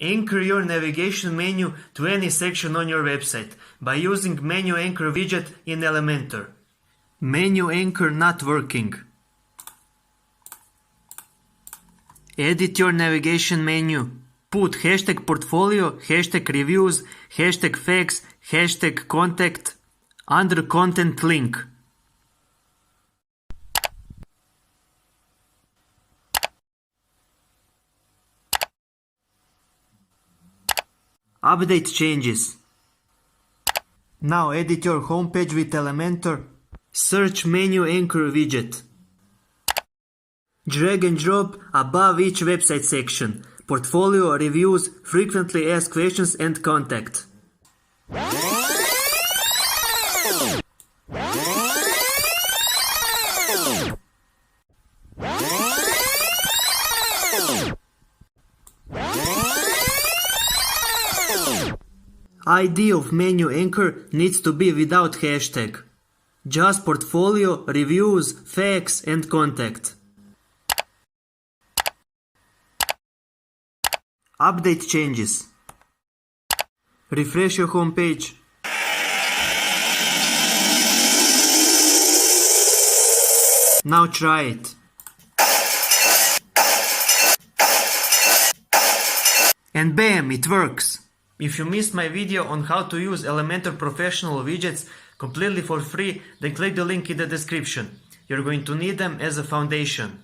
Anchor your navigation menu to any section on your website by using Menu Anchor widget in Elementor. Menu Anchor not working. Edit your navigation menu. Put hashtag portfolio, hashtag reviews, hashtag facts, hashtag contact under content link. Update changes. Now edit your homepage with Elementor. Search Menu Anchor widget. Drag and drop above each website section. Portfolio, reviews, frequently asked questions and contact. ID of menu anchor needs to be without hashtag. Just portfolio, reviews, facts and contact. Update changes. Refresh your homepage. Now try it. And bam, it works! If you missed my video on how to use Elementor Professional widgets completely for free, then click the link in the description. You're going to need them as a foundation.